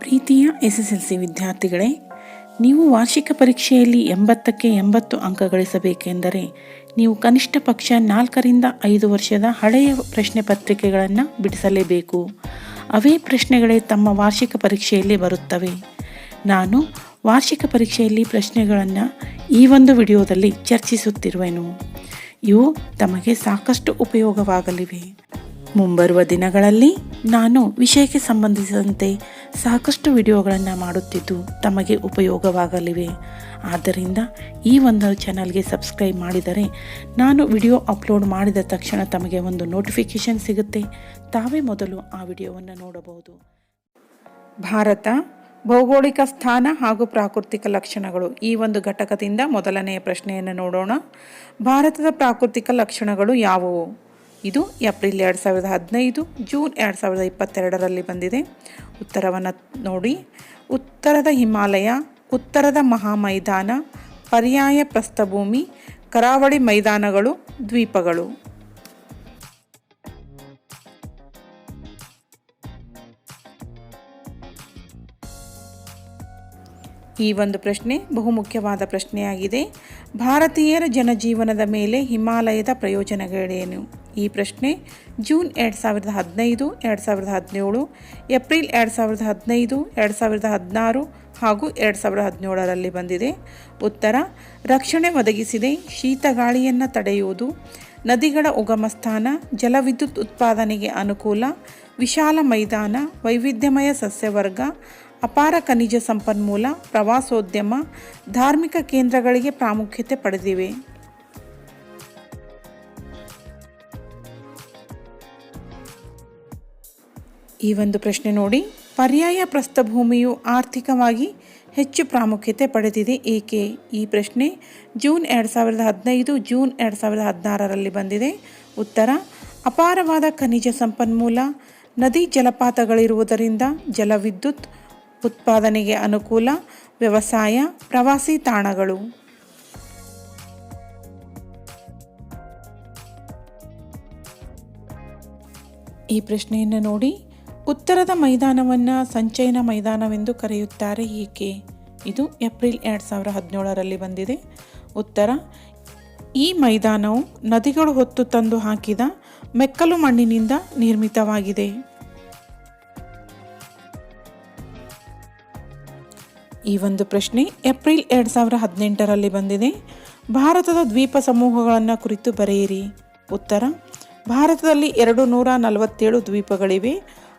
ಪ್ರೀತಿಯ SSLC ವಿದ್ಯಾರ್ಥಿಗಳೇ, ನೀವು ವಾರ್ಷಿಕ ಪರೀಕ್ಷೆಯಲ್ಲಿ 80ಕ್ಕೆ 80 ಅಂಕ ಗಳಿಸಬೇಕೆಂದರೆ ನೀವು ಕನಿಷ್ಠ ಪಕ್ಷ 4ರಿಂದ 5 ವರ್ಷದ ಹಳೆಯ ಪ್ರಶ್ನೆ ಪತ್ರಿಕೆಗಳನ್ನು ಬಿಡಿಸಲೇಬೇಕು. ಅವೇ ಪ್ರಶ್ನೆಗಳೇ ತಮ್ಮ ವಾರ್ಷಿಕ ಪರೀಕ್ಷೆಯಲ್ಲಿ ಬರುತ್ತವೆ. ನಾನು ವಾರ್ಷಿಕ ಪರೀಕ್ಷೆಯಲ್ಲಿ ಪ್ರಶ್ನೆಗಳನ್ನು ಈ ಒಂದು ವಿಡಿಯೋದಲ್ಲಿ ಚರ್ಚಿಸುತ್ತಿರುವೆನು. ಇವು ತಮಗೆ ಸಾಕಷ್ಟು ಉಪಯೋಗವಾಗಲಿವೆ. ಮುಂಬರುವ ದಿನಗಳಲ್ಲಿ ನಾನು ವಿಷಯಕ್ಕೆ ಸಂಬಂಧಿಸಿದಂತೆ ಸಾಕಷ್ಟು ವಿಡಿಯೋಗಳನ್ನು ಮಾಡುತ್ತಿದ್ದು ತಮಗೆ ಉಪಯೋಗವಾಗಲಿವೆ. ಆದ್ದರಿಂದ ಈ ಒಂದು ಚಾನಲ್ಗೆ ಸಬ್ಸ್ಕ್ರೈಬ್ ಮಾಡಿದರೆ ನಾನು ವಿಡಿಯೋ ಅಪ್ಲೋಡ್ ಮಾಡಿದ ತಕ್ಷಣ ತಮಗೆ ಒಂದು ನೋಟಿಫಿಕೇಷನ್ ಸಿಗುತ್ತೆ. ತಾವೇ ಮೊದಲು ಆ ವಿಡಿಯೋವನ್ನು ನೋಡಬಹುದು. ಭಾರತ ಭೌಗೋಳಿಕ ಸ್ಥಾನ ಹಾಗೂ ಪ್ರಾಕೃತಿಕ ಲಕ್ಷಣಗಳು, ಈ ಒಂದು ಘಟಕದಿಂದ ಮೊದಲನೆಯ ಪ್ರಶ್ನೆಯನ್ನು ನೋಡೋಣ. ಭಾರತದ ಪ್ರಾಕೃತಿಕ ಲಕ್ಷಣಗಳು ಯಾವುವು? ಇದು ಏಪ್ರಿಲ್ 2015, ಜೂನ್ 2022ರಲ್ಲಿ ಬಂದಿದೆ. ಉತ್ತರವನ್ನು ನೋಡಿ. ಉತ್ತರದ ಹಿಮಾಲಯ, ಉತ್ತರದ ಮಹಾಮೈದಾನ, ಪರ್ಯಾಯ ಪ್ರಸ್ಥಭೂಮಿ, ಕರಾವಳಿ ಮೈದಾನಗಳು, ದ್ವೀಪಗಳು. ಈ ಒಂದು ಪ್ರಶ್ನೆ ಬಹುಮುಖ್ಯವಾದ ಪ್ರಶ್ನೆಯಾಗಿದೆ. ಭಾರತೀಯರ ಜನಜೀವನದ ಮೇಲೆ ಹಿಮಾಲಯದ ಪ್ರಯೋಜನಗಳೇನು? ಈ ಪ್ರಶ್ನೆ ಜೂನ್ 2015, 2017, ಏಪ್ರಿಲ್ 2015, 2016 ಹಾಗೂ 2017ರಲ್ಲಿ ಬಂದಿದೆ. ಉತ್ತರ ರಕ್ಷಣೆ ಒದಗಿಸಿದೆ, ಶೀತಗಾಳಿಯನ್ನು ತಡೆಯುವುದು, ನದಿಗಳ ಉಗಮ ಸ್ಥಾನ, ಜಲವಿದ್ಯುತ್ ಉತ್ಪಾದನೆಗೆ ಅನುಕೂಲ, ವಿಶಾಲ ಮೈದಾನ, ವೈವಿಧ್ಯಮಯ ಸಸ್ಯವರ್ಗ, ಅಪಾರ ಖನಿಜ ಸಂಪನ್ಮೂಲ, ಪ್ರವಾಸೋದ್ಯಮ, ಧಾರ್ಮಿಕ ಕೇಂದ್ರಗಳಿಗೆ ಪ್ರಾಮುಖ್ಯತೆ ಪಡೆದಿವೆ. ಈ ಒಂದು ಪ್ರಶ್ನೆ ನೋಡಿ. ಪರ್ಯಾಯ ಪ್ರಸ್ಥಭೂಮಿಯು ಆರ್ಥಿಕವಾಗಿ ಹೆಚ್ಚು ಪ್ರಾಮುಖ್ಯತೆ ಪಡೆದಿದೆ, ಏಕೆ? ಈ ಪ್ರಶ್ನೆ ಜೂನ್ 2015, ಜೂನ್ 2016ರಲ್ಲಿ ಬಂದಿದೆ. ಉತ್ತರ ಅಪಾರವಾದ ಖನಿಜ ಸಂಪನ್ಮೂಲ, ನದಿ ಜಲಪಾತಗಳಿರುವುದರಿಂದ ಜಲವಿದ್ಯುತ್ ಉತ್ಪಾದನೆಗೆ ಅನುಕೂಲ, ವ್ಯವಸಾಯ, ಪ್ರವಾಸಿ ತಾಣಗಳು. ಈ ಪ್ರಶ್ನೆಯನ್ನು ನೋಡಿ. ಉತ್ತರದ ಮೈದಾನವನ್ನು ಸಂಚಯನ ಮೈದಾನವೆಂದು ಕರೆಯುತ್ತಾರೆ, ಏಕೆ? ಇದು ಏಪ್ರಿಲ್ 2017ರಲ್ಲಿ ಬಂದಿದೆ. ಉತ್ತರ ಈ ಮೈದಾನವು ನದಿಗಳು ಹೊತ್ತು ತಂದು ಹಾಕಿದ ಮೆಕ್ಕಲು ಮಣ್ಣಿನಿಂದ ನಿರ್ಮಿತವಾಗಿದೆ. ಈ ಒಂದು ಪ್ರಶ್ನೆ ಏಪ್ರಿಲ್ 2018ರಲ್ಲಿ ಬಂದಿದೆ. ಭಾರತದ ದ್ವೀಪ ಸಮೂಹಗಳನ್ನು ಕುರಿತು ಬರೆಯಿರಿ. ಉತ್ತರ ಭಾರತದಲ್ಲಿ 247 ದ್ವೀಪಗಳಿವೆ.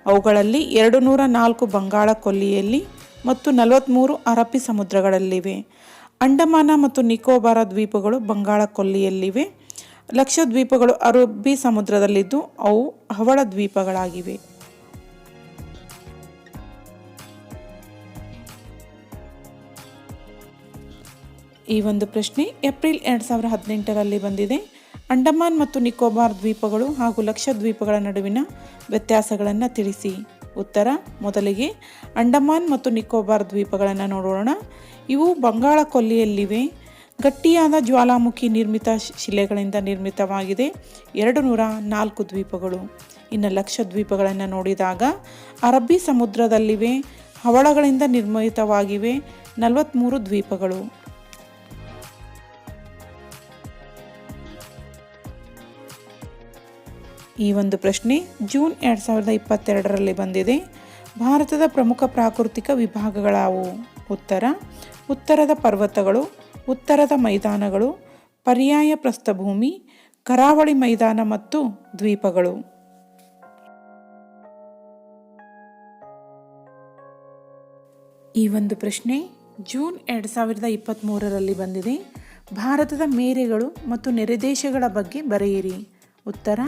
ಅವುಗಳಲ್ಲಿ 204 ಬಂಗಾಳ ಕೊಲ್ಲಿಯಲ್ಲಿ ಮತ್ತು 43 ಅರಬ್ಬಿ ಸಮುದ್ರಗಳಲ್ಲಿವೆ. ಅಂಡಮಾನ ಮತ್ತು ನಿಕೋಬಾರ ದ್ವೀಪಗಳು ಬಂಗಾಳ ಕೊಲ್ಲಿಯಲ್ಲಿವೆ. ಲಕ್ಷದ್ವೀಪಗಳು ಅರಬ್ಬಿ ಸಮುದ್ರದಲ್ಲಿದ್ದು ಅವು ಹವಳ ದ್ವೀಪಗಳಾಗಿವೆ. ಈ ಒಂದು ಪ್ರಶ್ನೆ ಏಪ್ರಿಲ್ 2018ರಲ್ಲಿ ಬಂದಿದೆ. ಅಂಡಮಾನ್ ಮತ್ತು ನಿಕೋಬಾರ್ ದ್ವೀಪಗಳು ಹಾಗೂ ಲಕ್ಷದ್ವೀಪಗಳ ನಡುವಿನ ವ್ಯತ್ಯಾಸಗಳನ್ನು ತಿಳಿಸಿ. ಉತ್ತರ ಮೊದಲಿಗೆ ಅಂಡಮಾನ್ ಮತ್ತು ನಿಕೋಬಾರ್ ದ್ವೀಪಗಳನ್ನು ನೋಡೋಣ. ಇವು ಬಂಗಾಳ ಕೊಲ್ಲಿಯಲ್ಲಿವೆ. ಗಟ್ಟಿಯಾದ ಜ್ವಾಲಾಮುಖಿ ನಿರ್ಮಿತ ಶಿಲೆಗಳಿಂದ ನಿರ್ಮಿತವಾಗಿದೆ. 204 ದ್ವೀಪಗಳು. ಇನ್ನು ಲಕ್ಷದ್ವೀಪಗಳನ್ನು ನೋಡಿದಾಗ ಅರಬ್ಬಿ ಸಮುದ್ರದಲ್ಲಿವೆ, ಹವಳಗಳಿಂದ ನಿರ್ಮಿತವಾಗಿವೆ, 43 ದ್ವೀಪಗಳು. ಈ ಒಂದು ಪ್ರಶ್ನೆ ಜೂನ್ 2022ರಲ್ಲಿ ಬಂದಿದೆ. ಭಾರತದ ಪ್ರಮುಖ ಪ್ರಾಕೃತಿಕ ವಿಭಾಗಗಳಾವುವು? ಉತ್ತರ ಉತ್ತರದ ಪರ್ವತಗಳು, ಉತ್ತರದ ಮೈದಾನಗಳು, ಪರ್ಯಾಯ ಪ್ರಸ್ಥಭೂಮಿ, ಕರಾವಳಿ ಮೈದಾನ ಮತ್ತು ದ್ವೀಪಗಳು. ಈ ಒಂದು ಪ್ರಶ್ನೆ ಜೂನ್ 2023ರಲ್ಲಿ ಬಂದಿದೆ. ಭಾರತದ ಮೇರೆಗಳು ಮತ್ತು ನೆರೆದೇಶಗಳ ಬಗ್ಗೆ ಬರೆಯಿರಿ. ಉತ್ತರ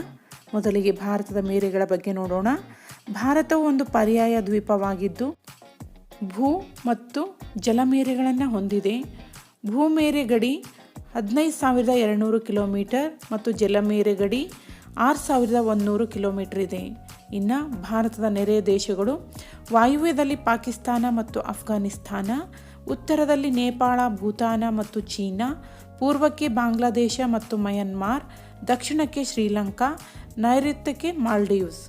ಮೊದಲಿಗೆ ಭಾರತದ ಮೇರೆಗಳ ಬಗ್ಗೆ ನೋಡೋಣ. ಭಾರತವು ಒಂದು ಪರ್ಯಾಯ ದ್ವೀಪವಾಗಿದ್ದು ಭೂ ಮತ್ತು ಜಲಮೇರೆಗಳನ್ನು ಹೊಂದಿದೆ. ಭೂಮೇರೆ ಗಡಿ 15,200 ಕಿಲೋಮೀಟರ್ ಮತ್ತು ಜಲಮೇರೆ ಗಡಿ 6,100 ಕಿಲೋಮೀಟರ್ ಇದೆ. ಇನ್ನು ಭಾರತದ ನೆರೆಯ ದೇಶಗಳು ವಾಯುವ್ಯದಲ್ಲಿ ಪಾಕಿಸ್ತಾನ ಮತ್ತು ಅಫ್ಘಾನಿಸ್ತಾನ, ಉತ್ತರದಲ್ಲಿ ನೇಪಾಳ, ಭೂತಾನ ಮತ್ತು ಚೀನಾ, ಪೂರ್ವಕ್ಕೆ ಬಾಂಗ್ಲಾದೇಶ ಮತ್ತು ಮಯನ್ಮಾರ್, ದಕ್ಷಿಣಕ್ಕೆ ಶ್ರೀಲಂಕಾ, ನೈಋತ್ಯಕ್ಕೆ ಮಾಲ್ಡೀವ್ಸ್.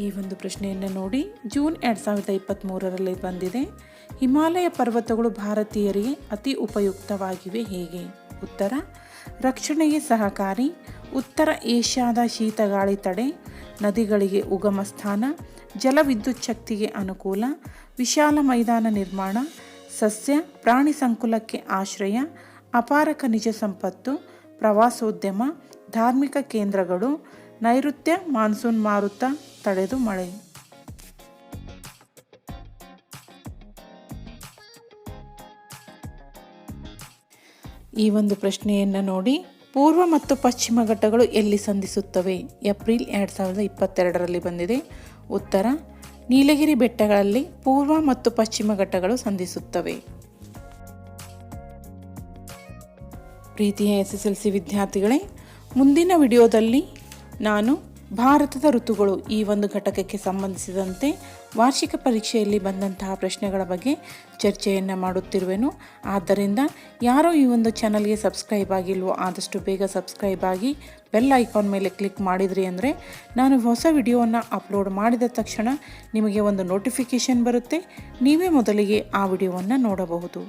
ಈ ಒಂದು ಪ್ರಶ್ನೆಯನ್ನು ನೋಡಿ. ಜೂನ್ 2023ರಲ್ಲಿ ಬಂದಿದೆ. ಹಿಮಾಲಯ ಪರ್ವತಗಳು ಭಾರತೀಯರಿಗೆ ಅತಿ ಉಪಯುಕ್ತವಾಗಿವೆ ಹೇಗೆ? ಉತ್ತರ: ರಕ್ಷಣೆಗೆ ಸಹಕಾರಿ, ಉತ್ತರ ಏಷ್ಯಾದ ಶೀತಗಾಳಿ ತಡೆ, ನದಿಗಳಿಗೆ ಉಗಮ ಸ್ಥಾನ, ಜಲವಿದ್ಯುತ್ ಶಕ್ತಿಗೆ ಅನುಕೂಲ, ವಿಶಾಲ ಮೈದಾನ ನಿರ್ಮಾಣ, ಸಸ್ಯ ಪ್ರಾಣಿ ಸಂಕುಲಕ್ಕೆ ಆಶ್ರಯ, ಅಪಾರ ಖನಿಜ ಸಂಪತ್ತು, ಪ್ರವಾಸೋದ್ಯಮ, ಧಾರ್ಮಿಕ ಕೇಂದ್ರಗಳು, ನೈಋತ್ಯ ಮಾನ್ಸೂನ್ ಮಾರುತ ತಡೆದು ಮಳೆ. ಈ ಒಂದು ಪ್ರಶ್ನೆಯನ್ನು ನೋಡಿ. ಪೂರ್ವ ಮತ್ತು ಪಶ್ಚಿಮ ಘಟ್ಟಗಳು ಎಲ್ಲಿ ಸಂಧಿಸುತ್ತವೆ? ಏಪ್ರಿಲ್ 2022ರಲ್ಲಿ ಬಂದಿದೆ. ಉತ್ತರ: ನೀಲಗಿರಿ ಬೆಟ್ಟಗಳಲ್ಲಿ ಪೂರ್ವ ಮತ್ತು ಪಶ್ಚಿಮ ಘಟ್ಟಗಳು ಸಂಧಿಸುತ್ತವೆ. ಪ್ರೀತಿಯ SSLC ವಿದ್ಯಾರ್ಥಿಗಳೇ, ಮುಂದಿನ ವಿಡಿಯೋದಲ್ಲಿ ನಾನು ಭಾರತದ ಋತುಗಳು ಈ ಒಂದು ಘಟಕಕ್ಕೆ ಸಂಬಂಧಿಸಿದಂತೆ ವಾರ್ಷಿಕ ಪರೀಕ್ಷೆಯಲ್ಲಿ ಬಂದಂತಹ ಪ್ರಶ್ನೆಗಳ ಬಗ್ಗೆ ಚರ್ಚೆಯನ್ನು ಮಾಡುತ್ತಿರುವೆನು. ಆದ್ದರಿಂದ ಯಾರೋ ಈ ಒಂದು ಚಾನಲ್ಗೆ ಸಬ್ಸ್ಕ್ರೈಬ್ ಆಗಿಲ್ವೋ ಆದಷ್ಟು ಬೇಗ ಸಬ್ಸ್ಕ್ರೈಬ್ ಆಗಿ ಬೆಲ್ ಐಕಾನ್ ಮೇಲೆ ಕ್ಲಿಕ್ ಮಾಡಿದ್ರಿ ಅಂದರೆ ನಾನು ಹೊಸ ವಿಡಿಯೋವನ್ನು ಅಪ್ಲೋಡ್ ಮಾಡಿದ ತಕ್ಷಣ ನಿಮಗೆ ಒಂದು ನೋಟಿಫಿಕೇಷನ್ ಬರುತ್ತೆ. ನೀವೇ ಮೊದಲಿಗೆ ಆ ವಿಡಿಯೋವನ್ನು ನೋಡಬಹುದು.